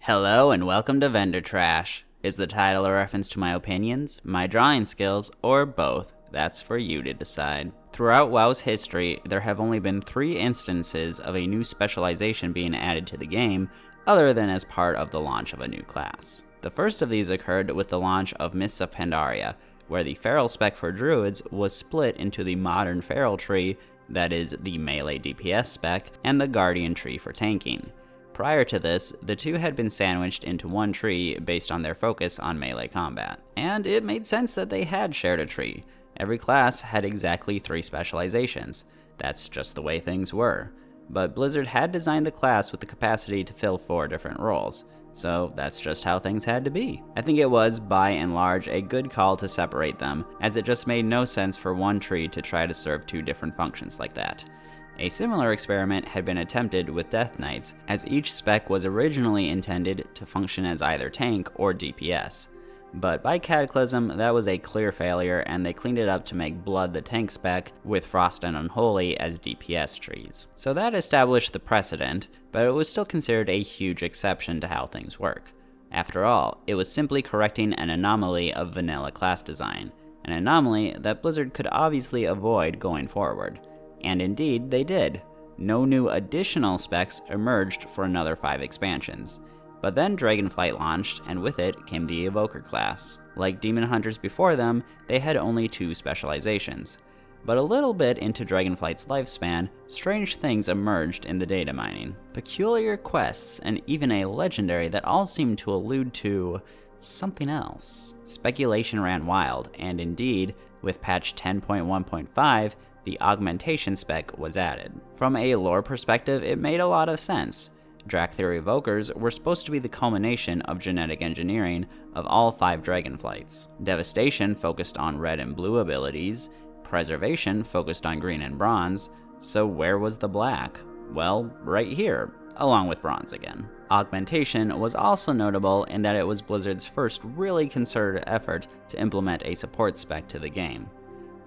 Hello and welcome to Vendor Trash. Is the title a reference to my opinions, my drawing skills, or both? That's for you to decide. Throughout WoW's history, there have only been 3 instances of a new specialization being added to the game, other than as part of the launch of a new class. The first of these occurred with the launch of Mists of Pandaria, where the Feral spec for Druids was split into the modern Feral tree, that is, the melee DPS spec, and the Guardian tree for tanking. Prior to this, the two had been sandwiched into one tree based on their focus on melee combat. And it made sense that they had shared a tree. Every class had exactly 3 specializations. That's just the way things were. But Blizzard had designed the class with the capacity to fill 4 different roles, so that's just how things had to be. I think it was, by and large, a good call to separate them, as it just made no sense for one tree to try to serve 2 different functions like that. A similar experiment had been attempted with Death Knights, as each spec was originally intended to function as either tank or DPS. But by Cataclysm, that was a clear failure, and they cleaned it up to make Blood the tank spec, with Frost and Unholy as DPS trees. So that established the precedent, but it was still considered a huge exception to how things work. After all, it was simply correcting an anomaly of vanilla class design, an anomaly that Blizzard could obviously avoid going forward. And indeed, they did. No new additional specs emerged for another 5 expansions. But then Dragonflight launched, and with it came the Evoker class. Like Demon Hunters before them, they had only 2 specializations. But a little bit into Dragonflight's lifespan, strange things emerged in the data mining. Peculiar quests, and even a legendary that all seemed to allude to something else. Speculation ran wild, and indeed, with patch 10.1.5, the augmentation spec was added. From a lore perspective, it made a lot of sense. Drakthir Evokers were supposed to be the culmination of genetic engineering of all 5 Dragonflights. Devastation focused on red and blue abilities, Preservation focused on green and bronze, so where was the black? Well, right here, along with bronze again. Augmentation was also notable in that it was Blizzard's first really concerted effort to implement a support spec to the game.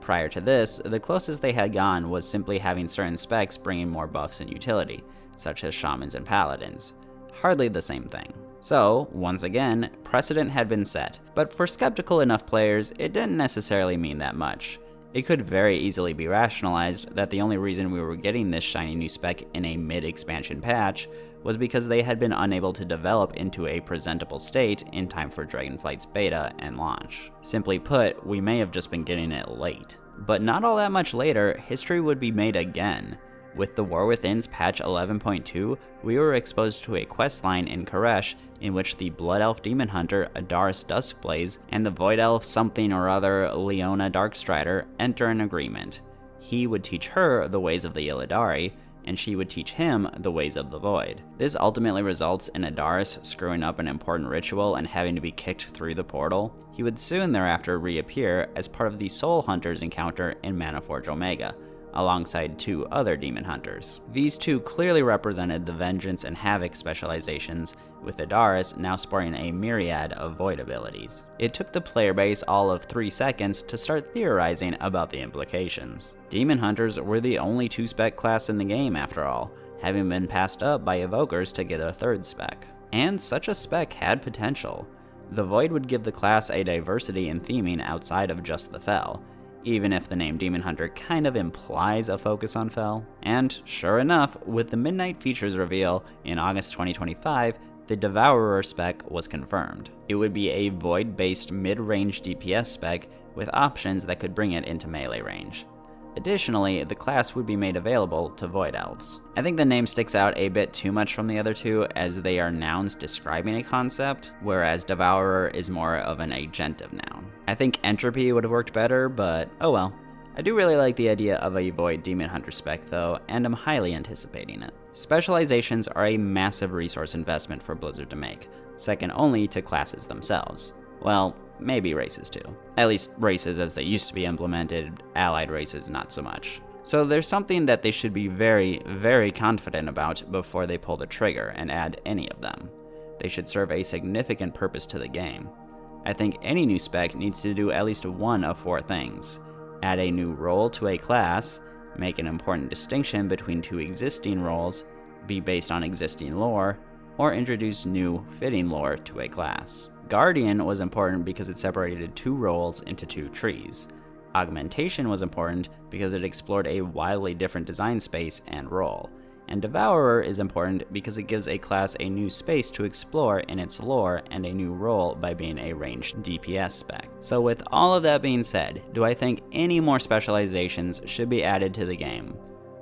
Prior to this, the closest they had gone was simply having certain specs bringing more buffs and utility, such as Shamans and Paladins. Hardly the same thing. So, once again, precedent had been set, but for skeptical enough players, it didn't necessarily mean that much. It could very easily be rationalized that the only reason we were getting this shiny new spec in a mid-expansion patch was because they had been unable to develop into a presentable state in time for Dragonflight's beta and launch. Simply put, we may have just been getting it late. But not all that much later, history would be made again. With the War Within's patch 11.2, we were exposed to a questline in Koresh in which the Blood Elf Demon Hunter Adaris Duskblaze and the Void Elf something or other Leona Darkstrider enter an agreement. He would teach her the ways of the Illidari, and she would teach him the ways of the Void. This ultimately results in Adaris screwing up an important ritual and having to be kicked through the portal. He would soon thereafter reappear as part of the Soul Hunters encounter in Manaforge Omega, alongside 2 other Demon Hunters. These 2 clearly represented the Vengeance and Havoc specializations, with Adaris now sporting a myriad of Void abilities. It took the player base all of 3 seconds to start theorizing about the implications. Demon Hunters were the only 2-spec class in the game after all, having been passed up by Evokers to get a 3rd spec. And such a spec had potential. The Void would give the class a diversity in theming outside of just the Fel, even if the name Demon Hunter kind of implies a focus on Fel. And sure enough, with the Midnight Features reveal in August 2025, the Devourer spec was confirmed. It would be a Void-based mid-range DPS spec with options that could bring it into melee range. Additionally, the class would be made available to Void Elves. I think the name sticks out a bit too much from the other 2, as they are nouns describing a concept, whereas Devourer is more of an agentive noun. I think Entropy would have worked better, but oh well. I do really like the idea of a Void Demon Hunter spec though, and I'm highly anticipating it. Specializations are a massive resource investment for Blizzard to make, second only to classes themselves. Well, maybe races too. At least races as they used to be implemented, allied races not so much. So there's something that they should be very, very confident about before they pull the trigger and add any of them. They should serve a significant purpose to the game. I think any new spec needs to do at least one of 4 things. Add a new role to a class, make an important distinction between 2 existing roles, be based on existing lore, or introduce new, fitting lore to a class. Guardian was important because it separated 2 roles into 2 trees. Augmentation was important because it explored a wildly different design space and role. And Devourer is important because it gives a class a new space to explore in its lore and a new role by being a ranged DPS spec. So with all of that being said, do I think any more specializations should be added to the game?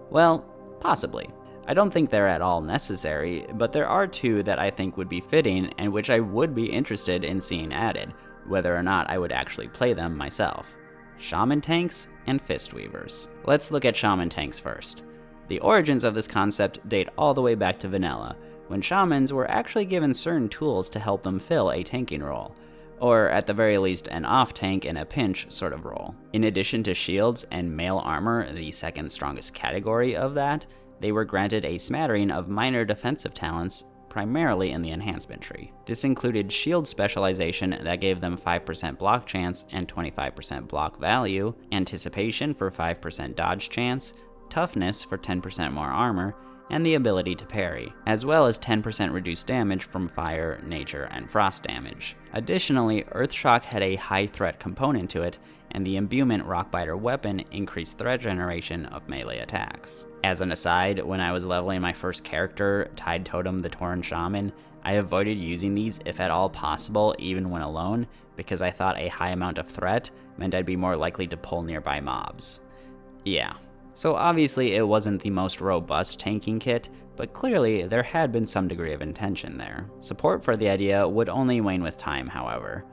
Well, possibly. I don't think they're at all necessary, but there are 2 that I think would be fitting and which I would be interested in seeing added, whether or not I would actually play them myself. Shaman tanks and Fistweavers. Let's look at Shaman tanks first. The origins of this concept date all the way back to vanilla, when shamans were actually given certain tools to help them fill a tanking role, or at the very least an off-tank in a pinch sort of role. In addition to shields and mail armor, the second strongest category of that, they were granted a smattering of minor defensive talents, primarily in the enhancement tree. This included shield specialization that gave them 5% block chance and 25% block value, anticipation for 5% dodge chance, toughness for 10% more armor, and the ability to parry, as well as 10% reduced damage from fire, nature, and frost damage. Additionally, Earthshock had a high threat component to it, and the imbuement Rockbiter weapon increased threat generation of melee attacks. As an aside, when I was leveling my first character, Tide Totem the Tauren Shaman, I avoided using these if at all possible, even when alone, because I thought a high amount of threat meant I'd be more likely to pull nearby mobs. Yeah. So obviously it wasn't the most robust tanking kit, but clearly there had been some degree of intention there. Support for the idea would only wane with time, however.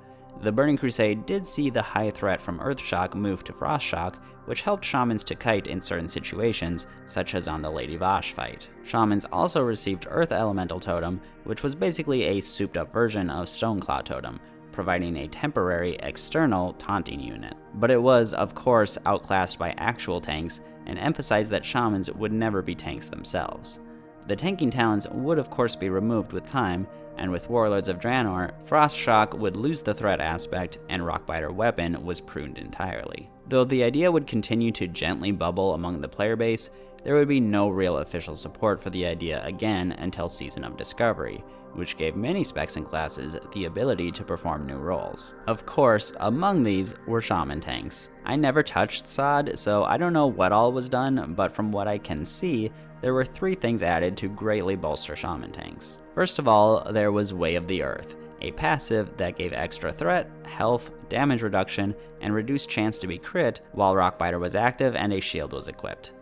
The Burning Crusade did see the high threat from Earthshock move to Frostshock, which helped shamans to kite in certain situations, such as on the Lady Vashj fight. Shamans also received Earth Elemental Totem, which was basically a souped-up version of Stoneclaw Totem, providing a temporary external taunting unit. But it was, of course, outclassed by actual tanks, and emphasized that shamans would never be tanks themselves. The tanking talents would of course be removed with time, and with Warlords of Draenor, Frostshock would lose the threat aspect, and Rockbiter weapon was pruned entirely. Though the idea would continue to gently bubble among the player base, there would be no real official support for the idea again until Season of Discovery, which gave many specs and classes the ability to perform new roles. Of course, among these were Shaman tanks. I never touched SOD, so I don't know what all was done, but from what I can see, there were 3 things added to greatly bolster Shaman tanks. First of all, there was Way of the Earth, a passive that gave extra threat, health, damage reduction, and reduced chance to be crit while Rockbiter was active and a shield was equipped.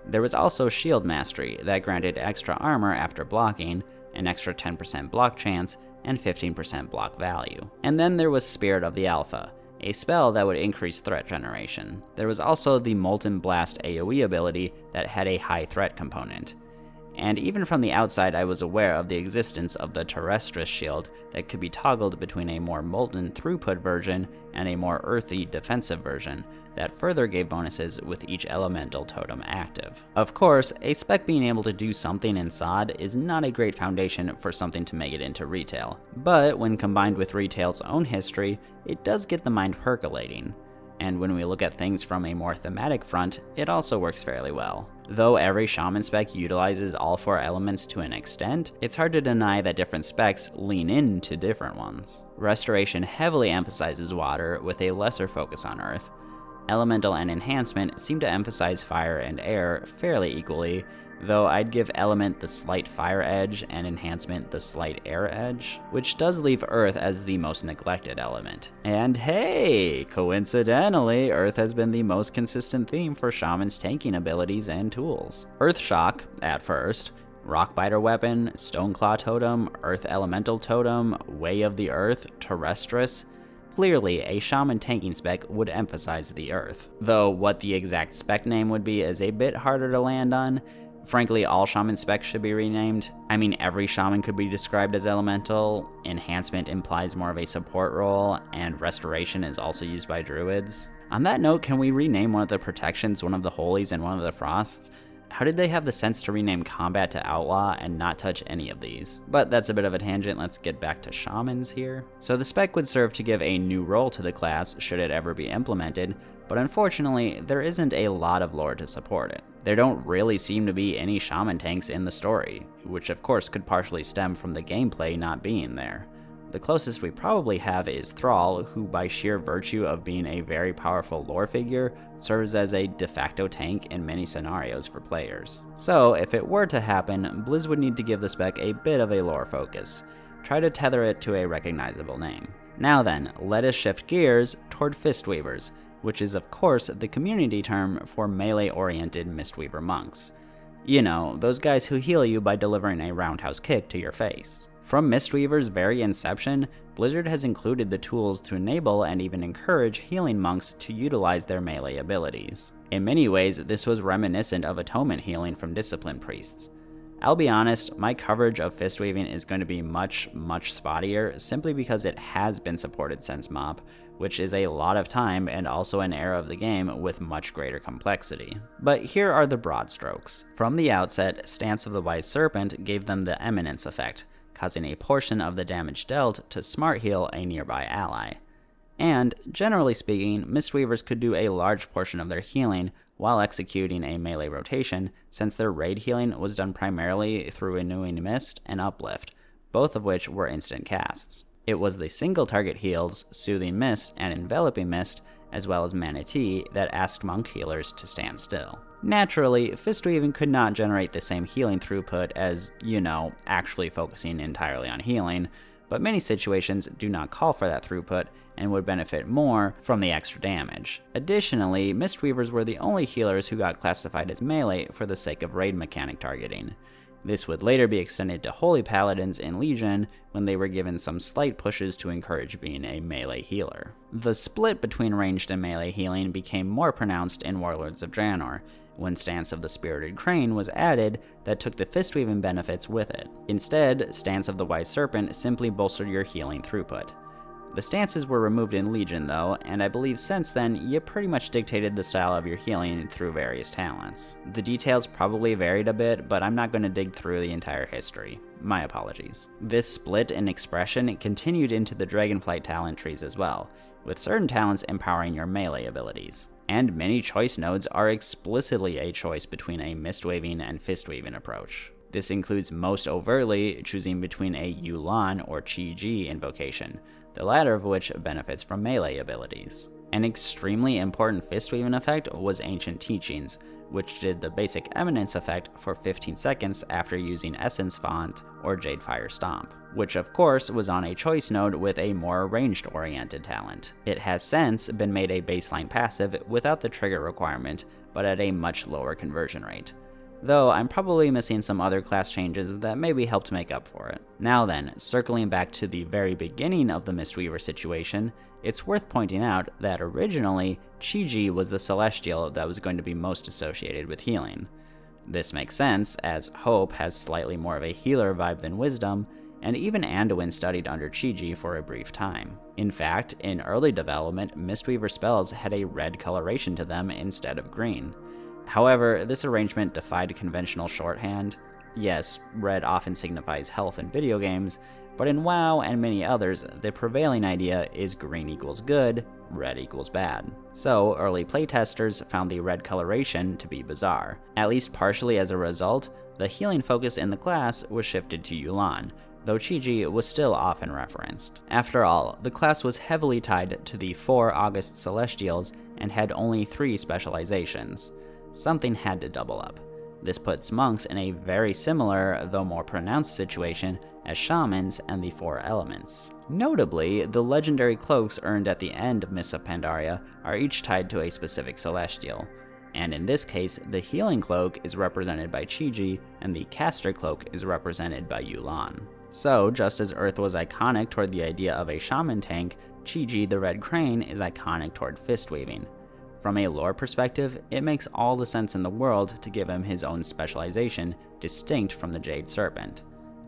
There was also Shield Mastery that granted extra armor after blocking, an extra 10% block chance, and 15% block value. And then there was Spirit of the Alpha, a spell that would increase threat generation. There was also the Molten Blast AoE ability that had a high threat component. And even from the outside, I was aware of the existence of the Terrestris shield that could be toggled between a more molten throughput version and a more earthy defensive version that further gave bonuses with each elemental totem active. Of course, a spec being able to do something in SOD is not a great foundation for something to make it into retail, but when combined with retail's own history, it does get the mind percolating. And when we look at things from a more thematic front, it also works fairly well. Though every Shaman spec utilizes all 4 elements to an extent, it's hard to deny that different specs lean into different ones. Restoration heavily emphasizes water with a lesser focus on earth. Elemental and Enhancement seem to emphasize fire and air fairly equally, though I'd give Element the slight fire edge and Enhancement the slight air edge, which does leave Earth as the most neglected element. And hey, coincidentally, Earth has been the most consistent theme for Shaman's tanking abilities and tools. Earthshock, at first, Rockbiter weapon, Stoneclaw totem, Earth Elemental totem, Way of the Earth, Terrestris. Clearly, a Shaman tanking spec would emphasize the Earth. Though what the exact spec name would be is a bit harder to land on. Frankly, all Shaman specs should be renamed. I mean, every Shaman could be described as elemental, Enhancement implies more of a support role, and Restoration is also used by druids. On that note, can we rename one of the protections one of the holies and one of the frosts? How did they have the sense to rename combat to outlaw and not touch any of these? But that's a bit of a tangent, let's get back to shamans here. So the spec would serve to give a new role to the class should it ever be implemented, but unfortunately, there isn't a lot of lore to support it. There don't really seem to be any shaman tanks in the story, which of course could partially stem from the gameplay not being there. The closest we probably have is Thrall, who by sheer virtue of being a very powerful lore figure, serves as a de facto tank in many scenarios for players. So if it were to happen, Blizz would need to give the spec a bit of a lore focus. Try to tether it to a recognizable name. Now then, let us shift gears toward Fistweavers, which is of course the community term for melee-oriented Mistweaver monks. You know, those guys who heal you by delivering a roundhouse kick to your face. From Mistweaver's very inception, Blizzard has included the tools to enable and even encourage healing monks to utilize their melee abilities. In many ways, this was reminiscent of atonement healing from disciplined priests. I'll be honest, my coverage of fistweaving is going to be much spottier simply because it has been supported since MoP, which is a lot of time and also an era of the game with much greater complexity. But here are the broad strokes. From the outset, Stance of the Wise Serpent gave them the Eminence effect, causing a portion of the damage dealt to smart heal a nearby ally. And, generally speaking, Mistweavers could do a large portion of their healing while executing a melee rotation, since their raid healing was done primarily through Renewing Mist and Uplift, both of which were instant casts. It was the single target heals, Soothing Mist and Enveloping Mist, as well as Manatee, that asked monk healers to stand still. Naturally, Fistweaving could not generate the same healing throughput as, actually focusing entirely on healing, but many situations do not call for that throughput and would benefit more from the extra damage. Additionally, Mistweavers were the only healers who got classified as melee for the sake of raid mechanic targeting. This would later be extended to Holy Paladins in Legion when they were given some slight pushes to encourage being a melee healer. The split between ranged and melee healing became more pronounced in Warlords of Draenor, when Stance of the Spirited Crane was added that took the fistweaving benefits with it. Instead, Stance of the Wise Serpent simply bolstered your healing throughput. The stances were removed in Legion though, and I believe since then, you pretty much dictated the style of your healing through various talents. The details probably varied a bit, but I'm not going to dig through the entire history. My apologies. This split in expression continued into the Dragonflight talent trees as well, with certain talents empowering your melee abilities. And many choice nodes are explicitly a choice between a Mistweaving and Fistweaving approach. This includes most overtly choosing between a Yu'lon or Chi-Ji invocation, the latter of which benefits from melee abilities. An extremely important fistweaving effect was Ancient Teachings, which did the basic Eminence effect for 15 seconds after using Essence Font or Jadefire Stomp, which of course was on a choice node with a more ranged-oriented talent. It has since been made a baseline passive without the trigger requirement, but at a much lower conversion rate. Though I'm probably missing some other class changes that maybe helped make up for it. Now then, circling back to the very beginning of the Mistweaver situation, it's worth pointing out that originally, Chi-Ji was the celestial that was going to be most associated with healing. This makes sense, as Hope has slightly more of a healer vibe than Wisdom, and even Anduin studied under Chi-Ji for a brief time. In fact, in early development, Mistweaver spells had a red coloration to them instead of green. However, this arrangement defied conventional shorthand. Yes, red often signifies health in video games, but in WoW and many others, the prevailing idea is green equals good, red equals bad. So, early playtesters found the red coloration to be bizarre. At least partially as a result, the healing focus in the class was shifted to Yu'lon, though Chi-Ji was still often referenced. After all, the class was heavily tied to the 4 August Celestials and had only 3 specializations. Something had to double up. This puts monks in a very similar, though more pronounced situation as shamans and the 4 elements. Notably, the legendary cloaks earned at the end of Mists of Pandaria are each tied to a specific celestial, and in this case, the healing cloak is represented by Chi-Ji and the caster cloak is represented by Yu'lon. So, just as Earth was iconic toward the idea of a shaman tank, Chi-Ji the Red Crane is iconic toward fistweaving. From a lore perspective, it makes all the sense in the world to give him his own specialization, distinct from the Jade Serpent.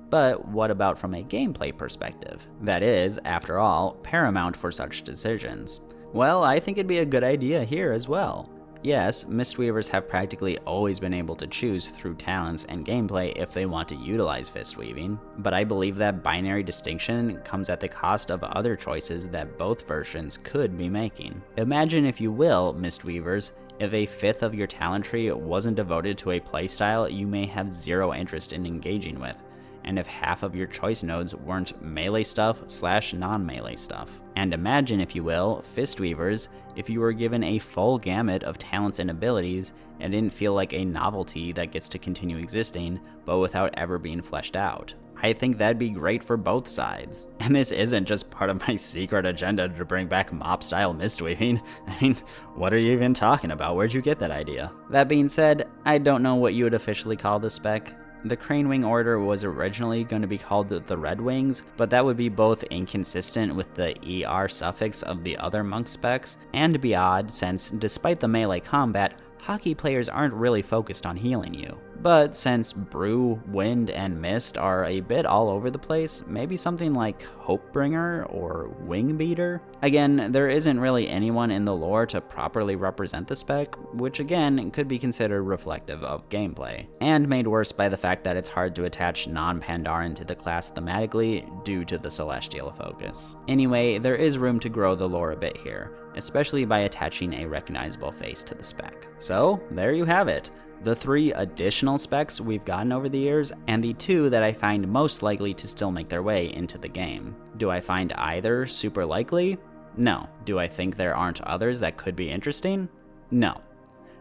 But what about from a gameplay perspective? That is, after all, paramount for such decisions. Well, I think it'd be a good idea here as well. Yes, Mistweavers have practically always been able to choose through talents and gameplay if they want to utilize fist weaving, but I believe that binary distinction comes at the cost of other choices that both versions could be making. Imagine, if you will, Mistweavers, if a fifth of your talent tree wasn't devoted to a playstyle you may have zero interest in engaging with, and if half of your choice nodes weren't melee stuff / non-melee stuff. And imagine, if you will, Fistweavers, if you were given a full gamut of talents and abilities and didn't feel like a novelty that gets to continue existing, but without ever being fleshed out. I think that'd be great for both sides. And this isn't just part of my secret agenda to bring back mop-style mistweaving. I mean, what are you even talking about? Where'd you get that idea? That being said, I don't know what you would officially call this spec. The Crane Wing Order was originally going to be called the Red Wings, but that would be both inconsistent with the ER suffix of the other monk specs, and be odd since, despite the melee combat, hockey players aren't really focused on healing you. But since Brew, Wind, and Mist are a bit all over the place, maybe something like Hopebringer or Wingbeater? Again, there isn't really anyone in the lore to properly represent the spec, which again could be considered reflective of gameplay, and made worse by the fact that it's hard to attach non-Pandaren to the class thematically due to the Celestial focus. Anyway, there is room to grow the lore a bit here, especially by attaching a recognizable face to the spec. So, there you have it. The 3 additional specs we've gotten over the years, and the 2 that I find most likely to still make their way into the game. Do I find either super likely? No. Do I think there aren't others that could be interesting? No.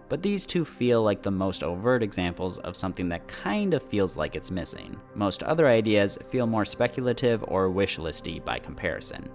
But these 2 feel like the most overt examples of something that kind of feels like it's missing. Most other ideas feel more speculative or wish listy by comparison,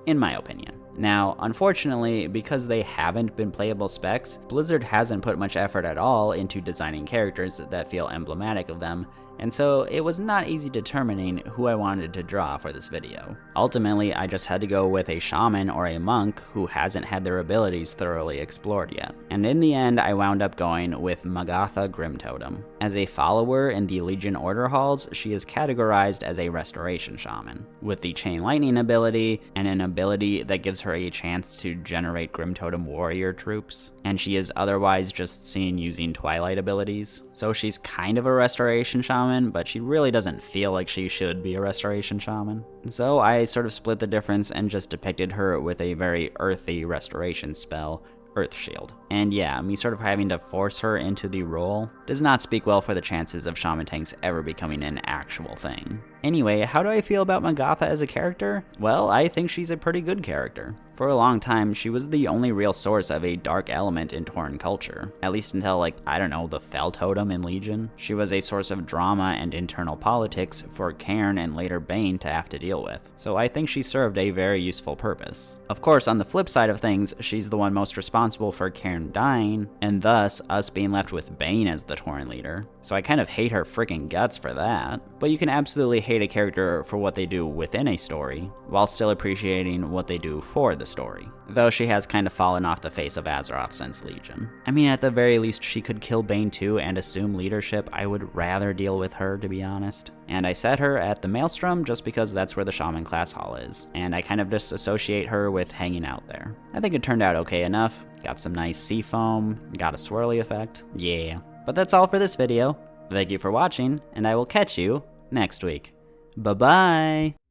in my opinion. Now, unfortunately, because they haven't been playable specs, Blizzard hasn't put much effort at all into designing characters that feel emblematic of them, and so it was not easy determining who I wanted to draw for this video. Ultimately, I just had to go with a shaman or a monk who hasn't had their abilities thoroughly explored yet. And in the end, I wound up going with Magatha Grimtotem. As a follower in the Legion Order halls, she is categorized as a restoration shaman, with the Chain Lightning ability and an ability that gives her a chance to generate Grimtotem warrior troops. And she is otherwise just seen using Twilight abilities. So she's kind of a restoration shaman, but she really doesn't feel like she should be a restoration shaman. So I sort of split the difference and just depicted her with a very earthy restoration spell, Earth Shield. And yeah, me sort of having to force her into the role does not speak well for the chances of shaman tanks ever becoming an actual thing. Anyway, how do I feel about Magatha as a character? Well, I think she's a pretty good character. For a long time, she was the only real source of a dark element in Tauren culture, at least until, like, I don't know, the Fel Totem in Legion. She was a source of drama and internal politics for Cairn and later Bane to have to deal with, so I think she served a very useful purpose. Of course, on the flip side of things, she's the one most responsible for Cairn dying, and thus us being left with Bane as the Tauren leader, so I kind of hate her freaking guts for that. But you can absolutely hate a character for what they do within a story, while still appreciating what they do for the story. Though she has kind of fallen off the face of Azeroth since Legion. I mean, at the very least, she could kill Bane too and assume leadership. I would rather deal with her, to be honest. And I set her at the Maelstrom just because that's where the Shaman class hall is, and I kind of just associate her with hanging out there. I think it turned out okay enough. Got some nice sea foam, got a swirly effect. Yeah. But that's all for this video. Thank you for watching, and I will catch you next week. Bye-bye!